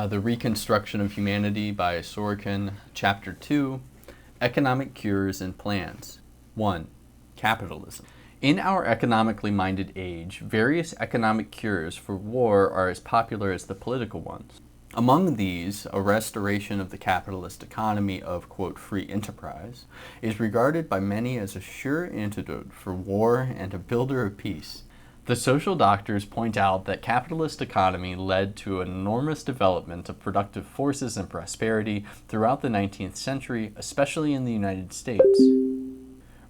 The Reconstruction of Humanity by Sorokin, Chapter 2, Economic Cures and Plans. 1. Capitalism. In our economically minded age, various economic cures for war are as popular as the political ones. Among these, a restoration of the capitalist economy of, quote, free enterprise is regarded by many as a sure antidote for war and a builder of peace. The social doctors point out that capitalist economy led to an enormous development of productive forces and prosperity throughout the 19th century, especially in the United States.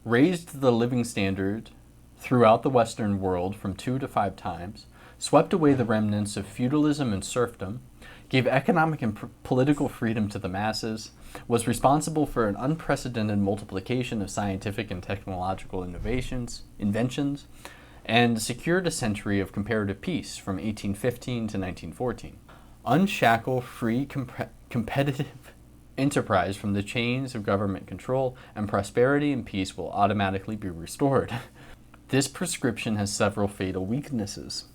Raised the living standard throughout the Western world from 2 to 5 times, swept away the remnants of feudalism and serfdom, gave economic and political freedom to the masses, was responsible for an unprecedented multiplication of scientific and technological inventions, and secured a century of comparative peace from 1815 to 1914. Unshackle free competitive enterprise from the chains of government control, and prosperity and peace will automatically be restored. This prescription has several fatal weaknesses.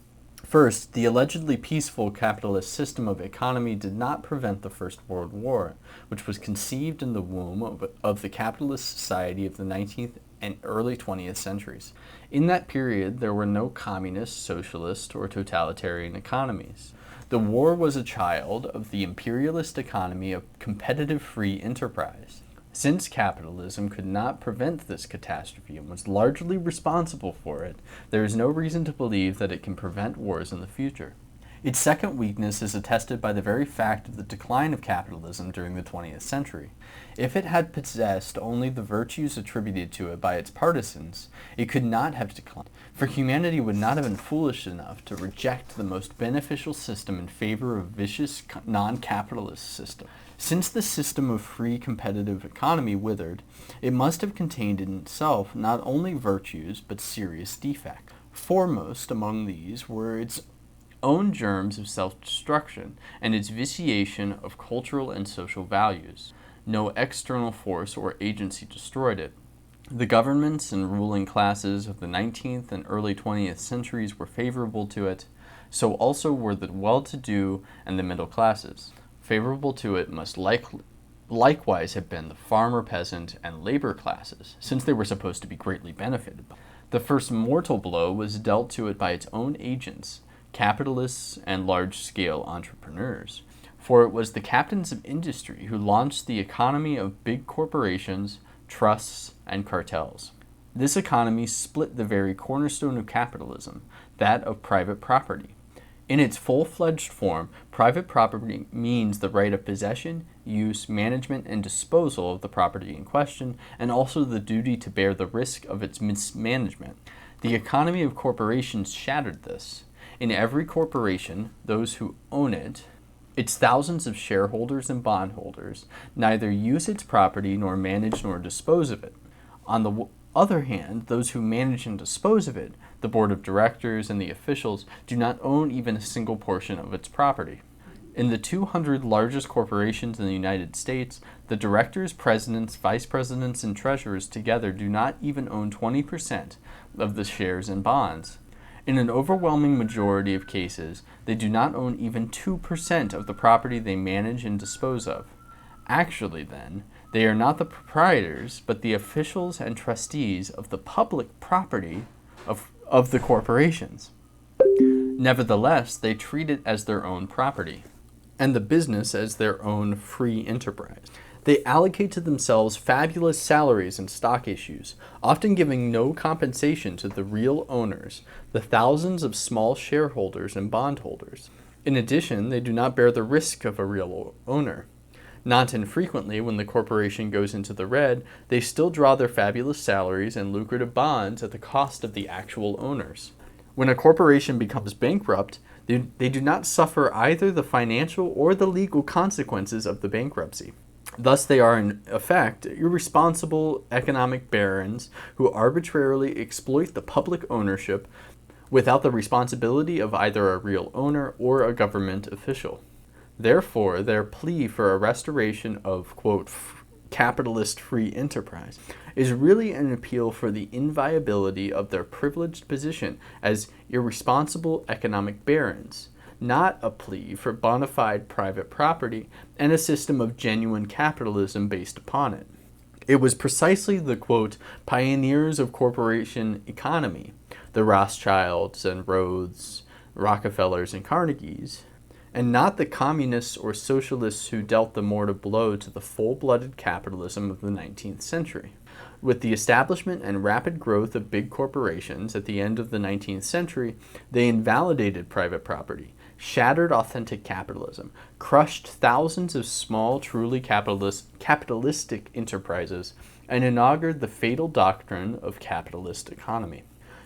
First, the allegedly peaceful capitalist system of economy did not prevent the First World War, which was conceived in the womb of the capitalist society of the 19th and early 20th centuries. In that period, there were no communist, socialist, or totalitarian economies. The war was a child of the imperialist economy of competitive free enterprise. Since capitalism could not prevent this catastrophe and was largely responsible for it, there is no reason to believe that it can prevent wars in the future. Its second weakness is attested by the very fact of the decline of capitalism during the 20th century. If it had possessed only the virtues attributed to it by its partisans, it could not have declined, for humanity would not have been foolish enough to reject the most beneficial system in favor of vicious non-capitalist system. Since the system of free competitive economy withered, it must have contained in itself not only virtues but serious defects. Foremost among these were its own germs of self-destruction and its vitiation of cultural and social values. No external force or agency destroyed it. The governments and ruling classes of the 19th and early 20th centuries were favorable to it, so also were the well-to-do and the middle classes. Favorable to it must likewise have been the farmer, peasant, and labor classes, since they were supposed to be greatly benefited by it. The first mortal blow was dealt to it by its own agents, capitalists and large-scale entrepreneurs, for it was the captains of industry who launched the economy of big corporations, trusts, and cartels. This economy split the very cornerstone of capitalism, that of private property. In its full-fledged form, private property means the right of possession, use, management, and disposal of the property in question, and also the duty to bear the risk of its mismanagement. The economy of corporations shattered this. In every corporation, those who own it, its thousands of shareholders and bondholders, neither use its property nor manage nor dispose of it. On the other hand, those who manage and dispose of it, the board of directors and the officials, do not own even a single portion of its property. In the 200 largest corporations in the United States, the directors, presidents, vice presidents, and treasurers together do not even own 20% of the shares and bonds. In an overwhelming majority of cases, they do not own even 2% of the property they manage and dispose of. Actually, then, they are not the proprietors, but the officials and trustees of the public property of the corporations. Nevertheless, they treat it as their own property, and the business as their own free enterprise. They allocate to themselves fabulous salaries and stock issues, often giving no compensation to the real owners, the thousands of small shareholders and bondholders. In addition, they do not bear the risk of a real owner. Not infrequently, when the corporation goes into the red, they still draw their fabulous salaries and lucrative bonds at the cost of the actual owners. When a corporation becomes bankrupt, they do not suffer either the financial or the legal consequences of the bankruptcy. Thus, they are, in effect, irresponsible economic barons who arbitrarily exploit the public ownership without the responsibility of either a real owner or a government official. Therefore, their plea for a restoration of, quote, capitalist free enterprise is really an appeal for the inviolability of their privileged position as irresponsible economic barons, not a plea for bona fide private property and a system of genuine capitalism based upon it. It was precisely the, quote, pioneers of corporation economy, the Rothschilds and Rhodes, Rockefellers and Carnegies, and not the communists or socialists who dealt the mortal blow to the full-blooded capitalism of the 19th century. With the establishment and rapid growth of big corporations at the end of the 19th century, they invalidated private property, shattered authentic capitalism, crushed thousands of small, truly capitalistic enterprises, and inaugurated the fatal doctrine of capitalist economy.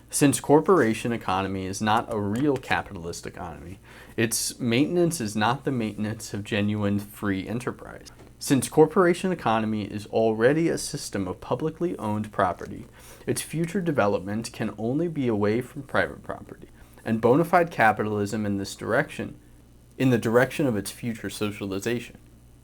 Since corporation economy is not a real capitalist economy, its maintenance is not the maintenance of genuine free enterprise. Since corporation economy is already a system of publicly owned property, its future development can only be away from private property, and bona fide capitalism in the direction of its future socialization,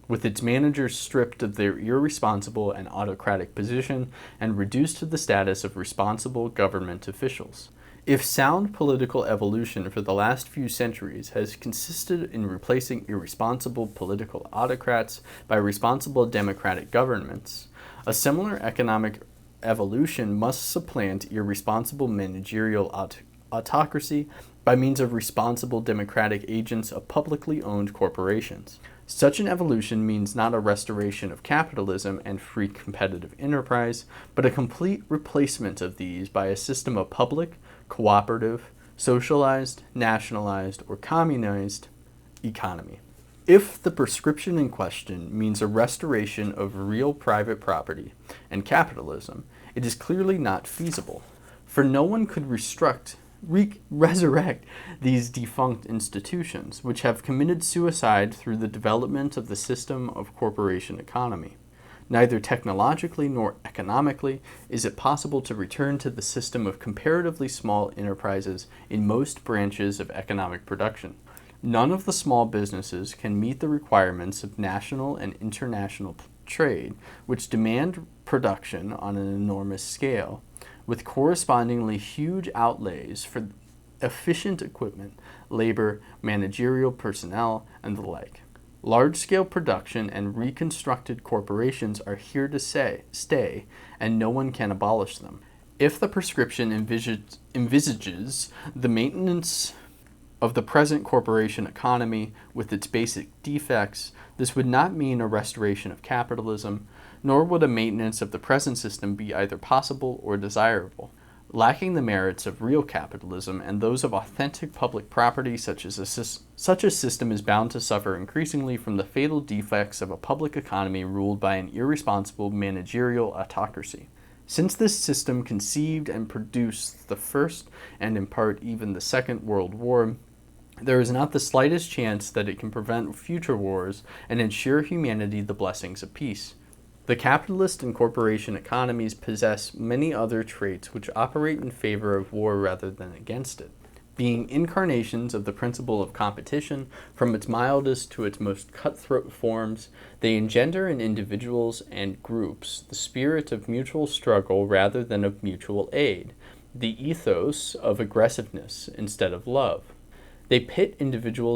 with its managers stripped of their irresponsible and autocratic position and reduced to the status of responsible government officials. If sound political evolution for the last few centuries has consisted in replacing irresponsible political autocrats by responsible democratic governments, a similar economic evolution must supplant irresponsible managerial autocracy by means of responsible democratic agents of publicly owned corporations. Such an evolution means not a restoration of capitalism and free competitive enterprise, but a complete replacement of these by a system of public, cooperative, socialized, nationalized, or communized economy. If the prescription in question means a restoration of real private property and capitalism, it is clearly not feasible, for no one could resurrect these defunct institutions, which have committed suicide through the development of the system of corporation economy. Neither technologically nor economically is it possible to return to the system of comparatively small enterprises in most branches of economic production. None of the small businesses can meet the requirements of national and international trade, which demand production on an enormous scale, with correspondingly huge outlays for efficient equipment, labor, managerial personnel, and the like. Large-scale production and reconstructed corporations are here to stay, and no one can abolish them. If the prescription envisages the maintenance of the present corporation economy with its basic defects, this would not mean a restoration of capitalism, nor would a maintenance of the present system be either possible or desirable. Lacking the merits of real capitalism and those of authentic public property, such a system is bound to suffer increasingly from the fatal defects of a public economy ruled by an irresponsible managerial autocracy. Since this system conceived and produced the First and in part even the Second World War, there is not the slightest chance that it can prevent future wars and ensure humanity the blessings of peace. The capitalist and corporation economies possess many other traits which operate in favor of war rather than against it. Being incarnations of the principle of competition, from its mildest to its most cutthroat forms, they engender in individuals and groups the spirit of mutual struggle rather than of mutual aid, the ethos of aggressiveness instead of love. They pit individual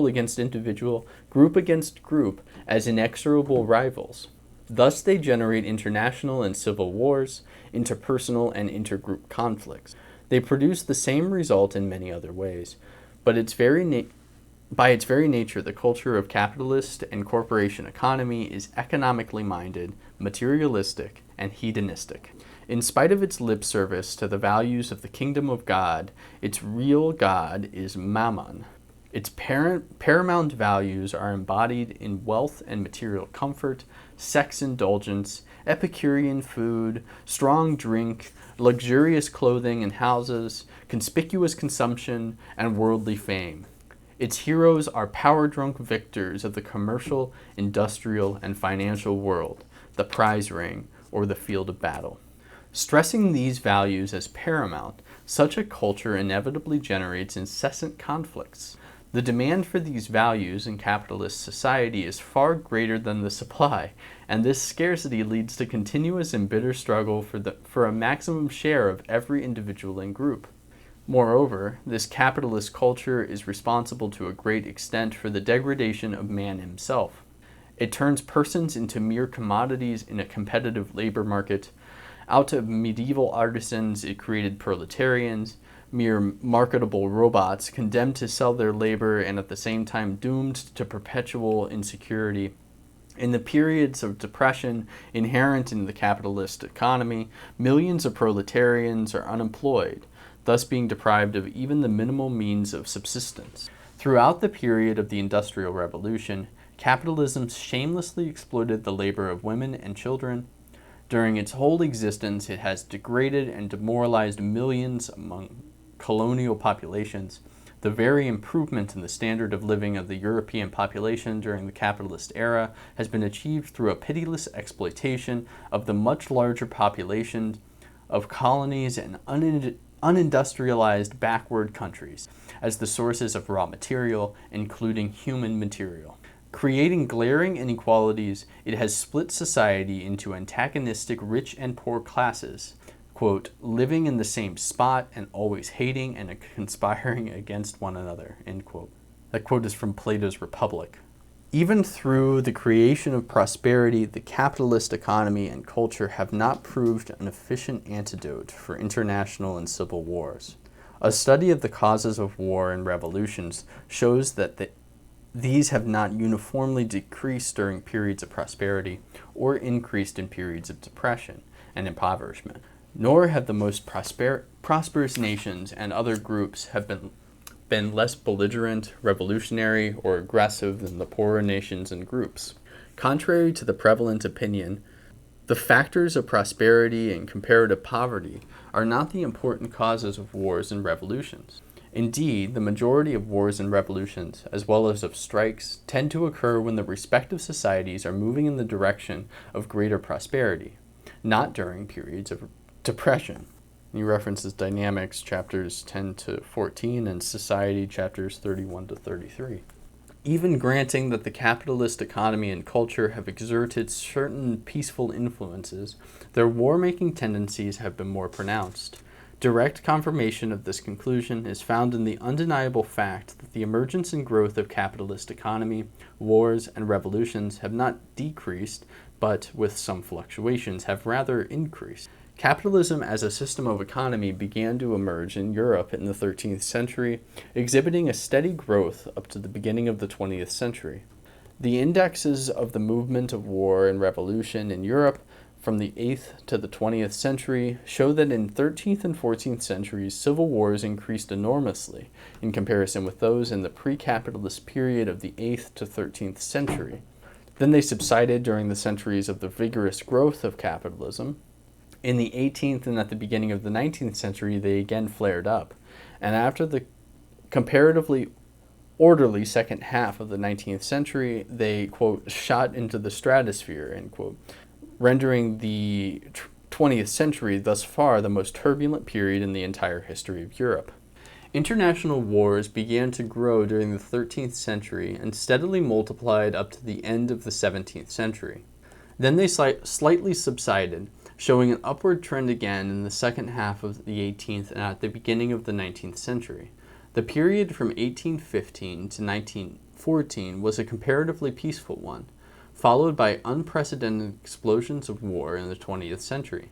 against individual, group against group, as inexorable rivals. Thus they generate international and civil wars, interpersonal and intergroup conflicts. They produce the same result in many other ways, but by its very nature, the culture of capitalist and corporation economy is economically minded, materialistic, and hedonistic. In spite of its lip service to the values of the kingdom of God, its real God is Mammon. Its paramount values are embodied in wealth and material comfort, sex indulgence, Epicurean food, strong drink, luxurious clothing and houses, conspicuous consumption, and worldly fame. Its heroes are power-drunk victors of the commercial, industrial, and financial world, the prize ring, or the field of battle. Stressing these values as paramount, such a culture inevitably generates incessant conflicts. The demand for these values in capitalist society is far greater than the supply, and this scarcity leads to continuous and bitter struggle for a maximum share of every individual and group. Moreover, this capitalist culture is responsible to a great extent for the degradation of man himself. It turns persons into mere commodities in a competitive labor market. Out of medieval artisans, it created proletarians, mere marketable robots condemned to sell their labor and at the same time doomed to perpetual insecurity. In the periods of depression inherent in the capitalist economy, millions of proletarians are unemployed, thus being deprived of even the minimal means of subsistence. Throughout the period of the Industrial Revolution, capitalism shamelessly exploited the labor of women and children. During its whole existence, it has degraded and demoralized millions among colonial populations. The very improvement in the standard of living of the European population during the capitalist era has been achieved through a pitiless exploitation of the much larger population of colonies and unindustrialized backward countries as the sources of raw material, including human material. Creating glaring inequalities, it has split society into antagonistic rich and poor classes, quote, living in the same spot and always hating and conspiring against one another, end quote. That quote is from Plato's Republic. Even through the creation of prosperity, the capitalist economy and culture have not proved an efficient antidote for international and civil wars. A study of the causes of war and revolutions shows that these have not uniformly decreased during periods of prosperity or increased in periods of depression and impoverishment. Nor have the most prosperous nations and other groups have been less belligerent, revolutionary, or aggressive than the poorer nations and groups. Contrary to the prevalent opinion, the factors of prosperity and comparative poverty are not the important causes of wars and revolutions. Indeed, the majority of wars and revolutions, as well as of strikes, tend to occur when the respective societies are moving in the direction of greater prosperity, not during periods of depression. He references Dynamics chapters 10 to 14 and Society chapters 31 to 33. Even granting that the capitalist economy and culture have exerted certain peaceful influences, their war-making tendencies have been more pronounced. Direct confirmation of this conclusion is found in the undeniable fact that the emergence and growth of capitalist economy, wars, and revolutions have not decreased, but, with some fluctuations, have rather increased. Capitalism as a system of economy began to emerge in Europe in the 13th century, exhibiting a steady growth up to the beginning of the 20th century. The indexes of the movement of war and revolution in Europe from the 8th to the 20th century show that in 13th and 14th centuries, civil wars increased enormously in comparison with those in the pre-capitalist period of the 8th to 13th century. Then they subsided during the centuries of the vigorous growth of capitalism. In the 18th and at the beginning of the 19th century, they again flared up. And after the comparatively orderly second half of the 19th century, they, quote, shot into the stratosphere, end quote, rendering the 20th century thus far the most turbulent period in the entire history of Europe. International wars began to grow during the 13th century and steadily multiplied up to the end of the 17th century. Then they slightly subsided, showing an upward trend again in the second half of the 18th and at the beginning of the 19th century. The period from 1815 to 1914 was a comparatively peaceful one, followed by unprecedented explosions of war in the 20th century.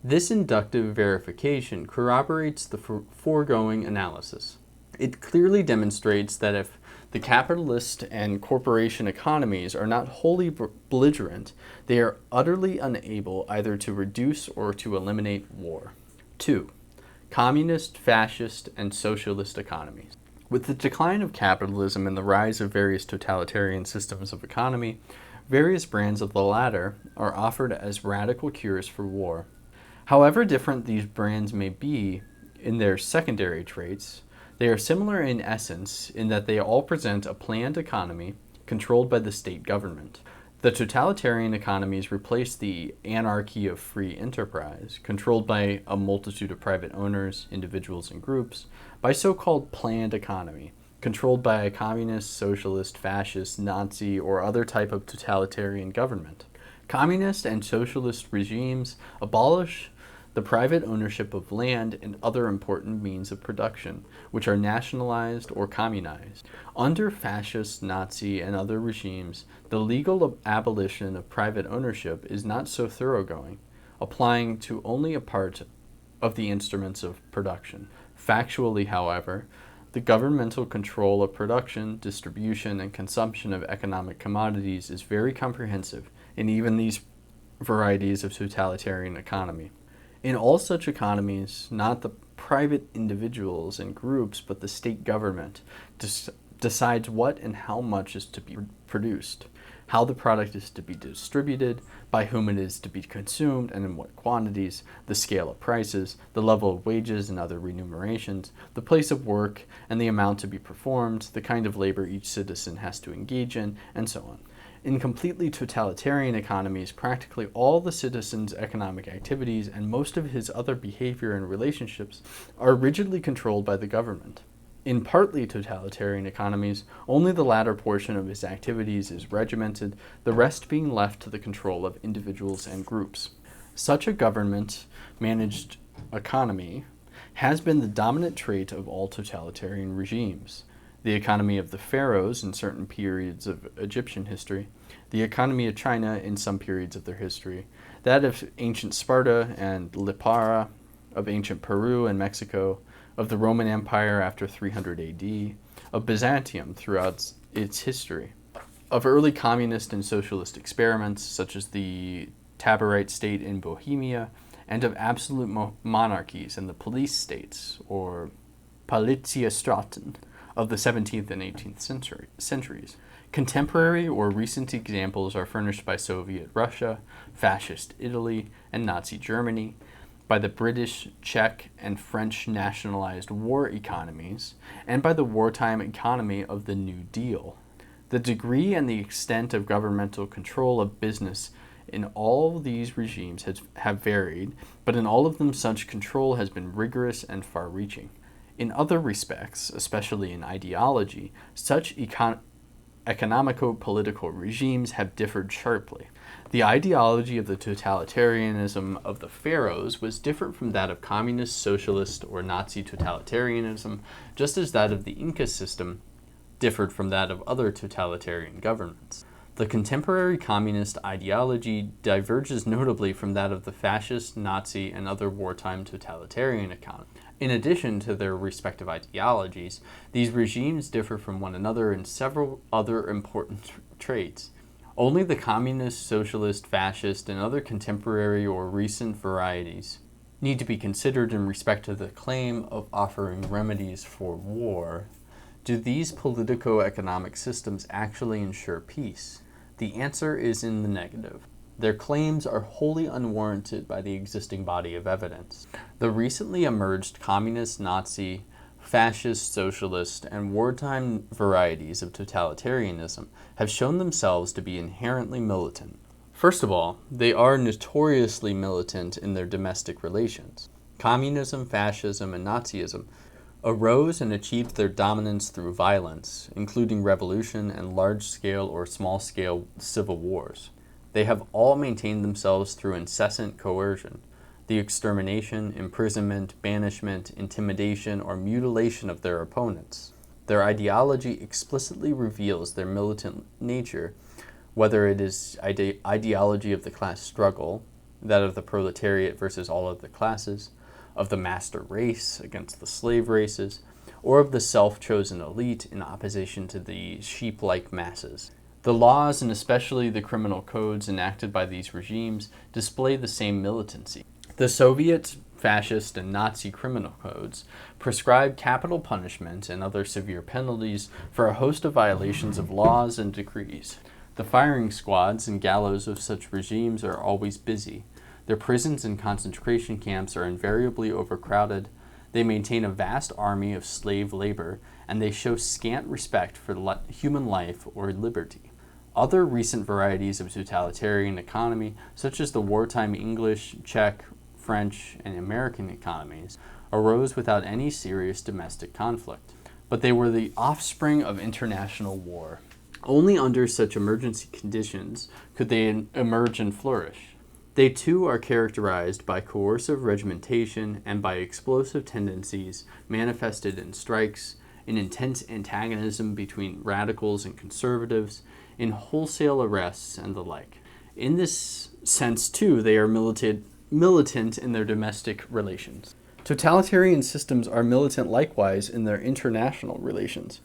This inductive verification corroborates the foregoing analysis. It clearly demonstrates that if the capitalist and corporation economies are not wholly belligerent, they are utterly unable either to reduce or to eliminate war. 2. Communist, fascist, and socialist economies. With the decline of capitalism and the rise of various totalitarian systems of economy, various brands of the latter are offered as radical cures for war. However different these brands may be in their secondary traits, they are similar in essence in that they all present a planned economy controlled by the state government. The totalitarian economies replace the anarchy of free enterprise, controlled by a multitude of private owners, individuals, and groups, by so-called planned economy, controlled by a communist, socialist, fascist, Nazi, or other type of totalitarian government. Communist and socialist regimes abolish the private ownership of land and other important means of production, which are nationalized or communized. Under fascist, Nazi, and other regimes, the legal abolition of private ownership is not so thoroughgoing, applying to only a part of the instruments of production. Factually, however, the governmental control of production, distribution, and consumption of economic commodities is very comprehensive in even these varieties of totalitarian economy. In all such economies, not the private individuals and groups, but the state government decides what and how much is to be produced, how the product is to be distributed, by whom it is to be consumed, and in what quantities, the scale of prices, the level of wages and other remunerations, the place of work and the amount to be performed, the kind of labor each citizen has to engage in, and so on. In completely totalitarian economies, practically all the citizen's economic activities and most of his other behavior and relationships are rigidly controlled by the government. In partly totalitarian economies, only the latter portion of his activities is regimented, the rest being left to the control of individuals and groups. Such a government-managed economy has been the dominant trait of all totalitarian regimes. The economy of the pharaohs in certain periods of Egyptian history, the economy of China in some periods of their history, that of ancient Sparta and Lipara, of ancient Peru and Mexico, of the Roman Empire after 300 AD, of Byzantium throughout its history, of early communist and socialist experiments such as the Taborite state in Bohemia, and of absolute monarchies and the police states, or Polizeistraten, of the 17th and 18th centuries. Contemporary or recent examples are furnished by Soviet Russia, Fascist Italy, and Nazi Germany, by the British, Czech, and French nationalized war economies, and by the wartime economy of the New Deal. The degree and the extent of governmental control of business in all these regimes have varied, but in all of them such control has been rigorous and far-reaching. In other respects, especially in ideology, such economico-political regimes have differed sharply. The ideology of the totalitarianism of the pharaohs was different from that of communist, socialist, or Nazi totalitarianism, just as that of the Inca system differed from that of other totalitarian governments. The contemporary communist ideology diverges notably from that of the fascist, Nazi, and other wartime totalitarian economies. In addition to their respective ideologies, these regimes differ from one another in several other important traits. Only the communist, socialist, fascist, and other contemporary or recent varieties need to be considered in respect to the claim of offering remedies for war. Do these politico-economic systems actually ensure peace? The answer is in the negative. Their claims are wholly unwarranted by the existing body of evidence. The recently emerged communist, Nazi, fascist, socialist, and wartime varieties of totalitarianism have shown themselves to be inherently militant. First of all, they are notoriously militant in their domestic relations. Communism, fascism, and Nazism arose and achieved their dominance through violence, including revolution and large-scale or small-scale civil wars. They have all maintained themselves through incessant coercion, the extermination, imprisonment, banishment, intimidation, or mutilation of their opponents. Their ideology explicitly reveals their militant nature, whether it is ideology of the class struggle, that of the proletariat versus all other classes, of the master race against the slave races, or of the self-chosen elite in opposition to the sheep-like masses. The laws, and especially the criminal codes enacted by these regimes, display the same militancy. The Soviet, fascist, and Nazi criminal codes prescribe capital punishment and other severe penalties for a host of violations of laws and decrees. The firing squads and gallows of such regimes are always busy. Their prisons and concentration camps are invariably overcrowded. They maintain a vast army of slave labor, and they show scant respect for human life or liberty. Other recent varieties of totalitarian economy, such as the wartime English, Czech, French, and American economies, arose without any serious domestic conflict, but they were the offspring of international war. Only under such emergency conditions could they emerge and flourish. They too are characterized by coercive regimentation and by explosive tendencies manifested in strikes, in intense antagonism between radicals and conservatives, in wholesale arrests, and the like. In this sense, too, they are militant in their domestic relations. Totalitarian systems are militant likewise in their international relations.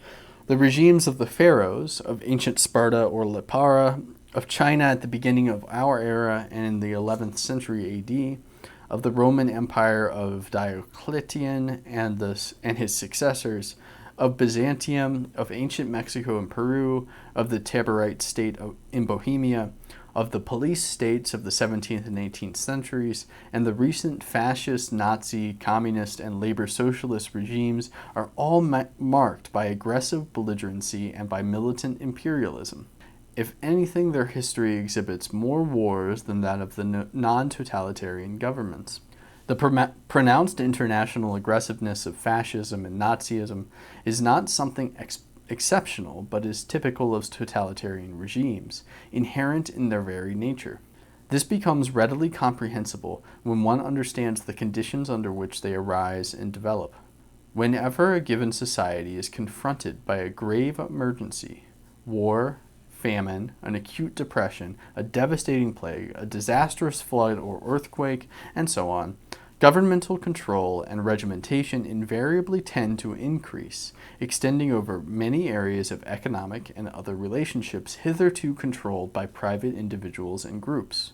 The regimes of the pharaohs, of ancient Sparta or Lipara, of China at the beginning of our era and in the 11th century AD, of the Roman Empire of Diocletian and his successors, of Byzantium, of ancient Mexico and Peru, of the Taborite state in Bohemia, of the police states of the 17th and 18th centuries, and the recent fascist, Nazi, communist, and labor socialist regimes are all marked by aggressive belligerency and by militant imperialism. If anything, their history exhibits more wars than that of the non-totalitarian governments. The pronounced international aggressiveness of fascism and Nazism is not something exceptional, but is typical of totalitarian regimes, inherent in their very nature. This becomes readily comprehensible when one understands the conditions under which they arise and develop. Whenever a given society is confronted by a grave emergency, war, famine, an acute depression, a devastating plague, a disastrous flood or earthquake, and so on, governmental control and regimentation invariably tend to increase, extending over many areas of economic and other relationships hitherto controlled by private individuals and groups.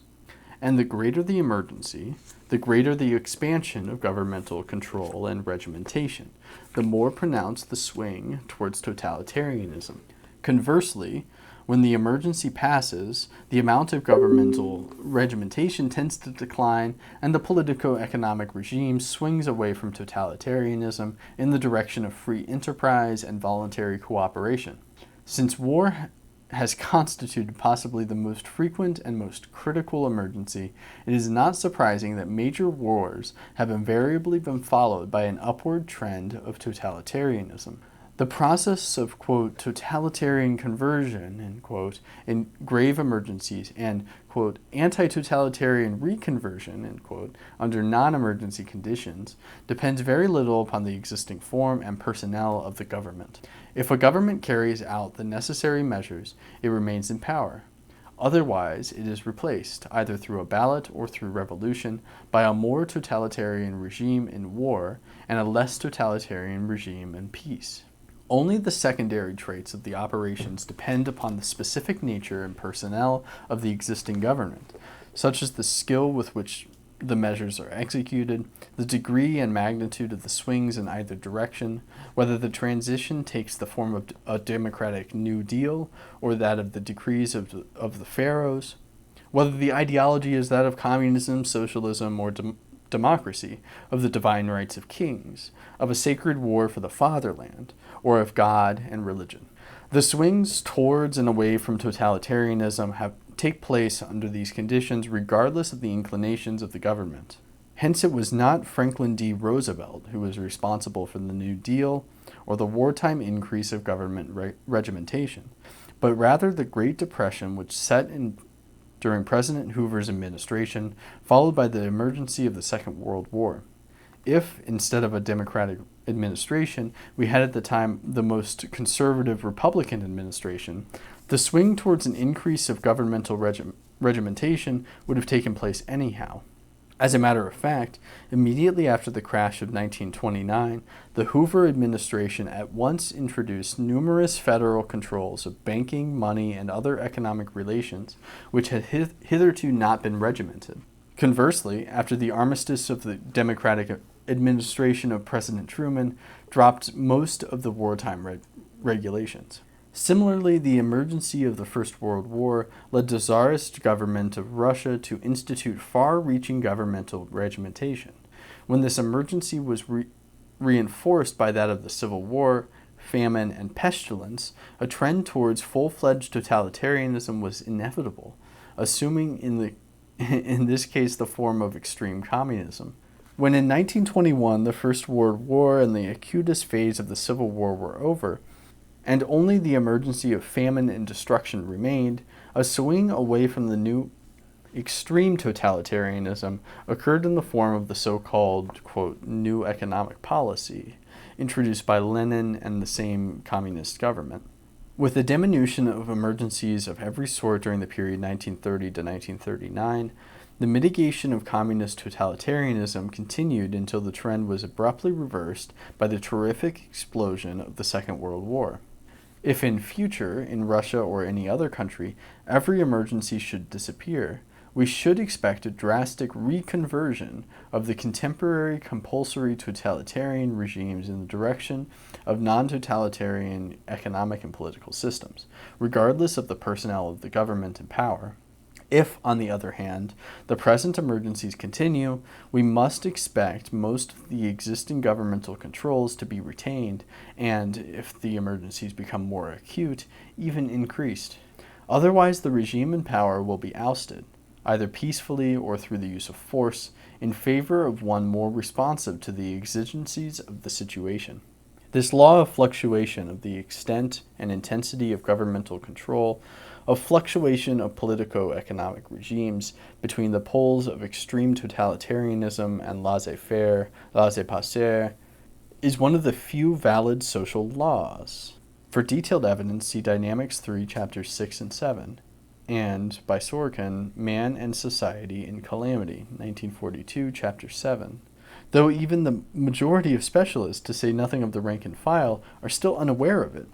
And the greater the emergency, the greater the expansion of governmental control and regimentation, the more pronounced the swing towards totalitarianism. Conversely, when the emergency passes, the amount of governmental regimentation tends to decline, and the politico-economic regime swings away from totalitarianism in the direction of free enterprise and voluntary cooperation. Since war has constituted possibly the most frequent and most critical emergency, it is not surprising that major wars have invariably been followed by an upward trend of totalitarianism. The process of, quote, totalitarian conversion, end quote, in grave emergencies and, quote, anti-totalitarian reconversion, end quote, under non-emergency conditions depends very little upon the existing form and personnel of the government. If a government carries out the necessary measures, it remains in power. Otherwise, it is replaced, either through a ballot or through revolution, by a more totalitarian regime in war and a less totalitarian regime in peace. Only the secondary traits of the operations depend upon the specific nature and personnel of the existing government, such as the skill with which the measures are executed, the degree and magnitude of the swings in either direction, whether the transition takes the form of a democratic New Deal or that of the decrees of the pharaohs, whether the ideology is that of communism, socialism, or democracy, of the divine rights of kings, of a sacred war for the fatherland, or of God and religion. The swings towards and away from totalitarianism take place under these conditions regardless of the inclinations of the government. Hence it was not Franklin D. Roosevelt who was responsible for the New Deal or the wartime increase of government regimentation, but rather the Great Depression which set in during President Hoover's administration, followed by the emergency of the Second World War. If, instead of a Democratic administration, we had at the time the most conservative Republican administration, the swing towards an increase of governmental regimentation would have taken place anyhow. As a matter of fact, immediately after the crash of 1929, the Hoover administration at once introduced numerous federal controls of banking, money, and other economic relations which had hitherto not been regimented. Conversely, after the armistice of the Democratic administration of President Truman, dropped most of the wartime regulations. Similarly, the emergency of the First World War led the Tsarist government of Russia to institute far-reaching governmental regimentation. When this emergency was reinforced by that of the Civil War, famine, and pestilence, a trend towards full-fledged totalitarianism was inevitable, assuming in this case the form of extreme communism. When in 1921 the First World War and the acutest phase of the Civil War were over, and only the emergency of famine and destruction remained, a swing away from the Extreme totalitarianism occurred in the form of the so-called, quote, new economic policy, introduced by Lenin and the same communist government. With the diminution of emergencies of every sort during the period 1930 to 1939, the mitigation of communist totalitarianism continued until the trend was abruptly reversed by the terrific explosion of the Second World War. If in future, in Russia or any other country, every emergency should disappear, we should expect a drastic reconversion of the contemporary compulsory totalitarian regimes in the direction of non-totalitarian economic and political systems, regardless of the personnel of the government in power. If, on the other hand, the present emergencies continue, we must expect most of the existing governmental controls to be retained and, if the emergencies become more acute, even increased. Otherwise, the regime in power will be ousted, either peacefully or through the use of force, in favor of one more responsive to the exigencies of the situation. This law of fluctuation of the extent and intensity of governmental control, of fluctuation of politico-economic regimes between the poles of extreme totalitarianism and laissez-faire, laissez-passer, is one of the few valid social laws. For detailed evidence, see Dynamics 3, Chapters 6 and 7, and, by Sorokin, Man and Society in Calamity, 1942, Chapter 7. Though even the majority of specialists, to say nothing of the rank and file, are still unaware of it.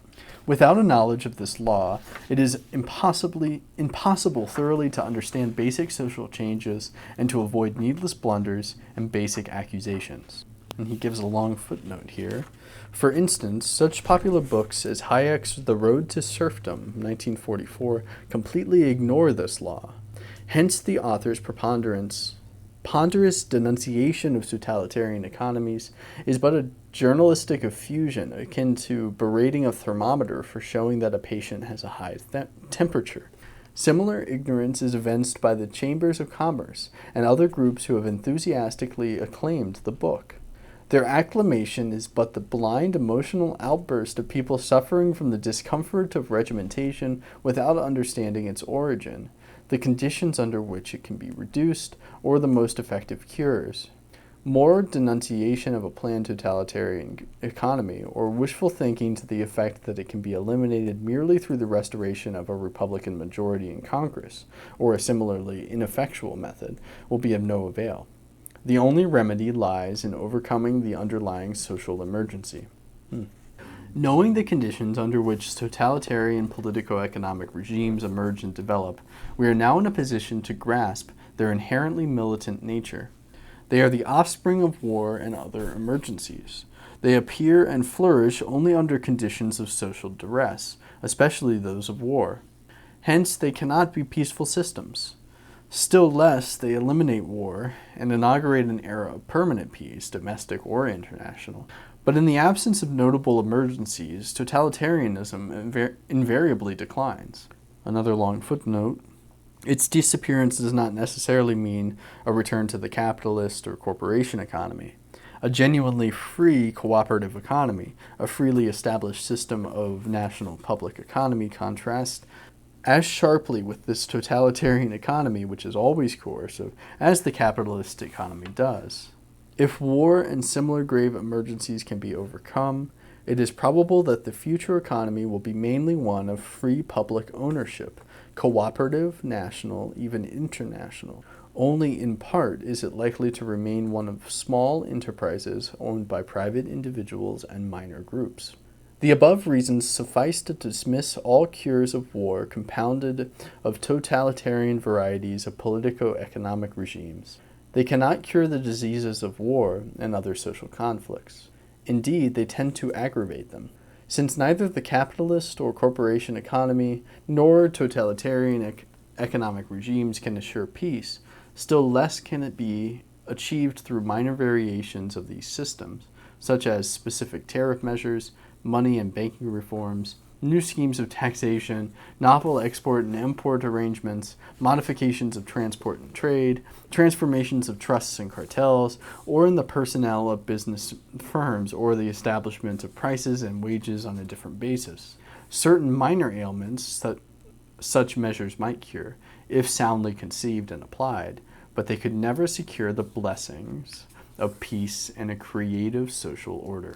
Without a knowledge of this law, it is impossible thoroughly to understand basic social changes and to avoid needless blunders and basic accusations. And he gives a long footnote here. For instance, such popular books as Hayek's The Road to Serfdom, 1944, completely ignore this law. Hence the author's ponderous denunciation of totalitarian economies is but a journalistic effusion akin to berating a thermometer for showing that a patient has a high temperature. Similar ignorance is evinced by the Chambers of Commerce and other groups who have enthusiastically acclaimed the book. Their acclamation is but the blind emotional outburst of people suffering from the discomfort of regimentation without understanding its origin, the conditions under which it can be reduced, or the most effective cures. More denunciation of a planned totalitarian economy, or wishful thinking to the effect that it can be eliminated merely through the restoration of a Republican majority in Congress, or a similarly ineffectual method, will be of no avail. The only remedy lies in overcoming the underlying social emergency. Knowing the conditions under which totalitarian politico-economic regimes emerge and develop, we are now in a position to grasp their inherently militant nature. They are the offspring of war and other emergencies. They appear and flourish only under conditions of social duress, especially those of war. Hence, they cannot be peaceful systems. Still less, they eliminate war and inaugurate an era of permanent peace, domestic or international. But in the absence of notable emergencies, totalitarianism invariably declines. Another long footnote. Its disappearance does not necessarily mean a return to the capitalist or corporation economy. A genuinely free cooperative economy, a freely established system of national public economy, contrasts as sharply with this totalitarian economy, which is always coercive, as the capitalist economy does. If war and similar grave emergencies can be overcome, it is probable that the future economy will be mainly one of free public ownership, cooperative, national, even international. Only in part is it likely to remain one of small enterprises owned by private individuals and minor groups. The above reasons suffice to dismiss all cures of war compounded of totalitarian varieties of politico-economic regimes. They cannot cure the diseases of war and other social conflicts. Indeed, they tend to aggravate them. Since neither the capitalist or corporation economy nor totalitarian economic regimes can assure peace, still less can it be achieved through minor variations of these systems, such as specific tariff measures, money and banking reforms, new schemes of taxation, novel export and import arrangements, modifications of transport and trade, transformations of trusts and cartels, or in the personnel of business firms, or the establishment of prices and wages on a different basis. Certain minor ailments, such measures might cure, if soundly conceived and applied, but they could never secure the blessings of peace and a creative social order.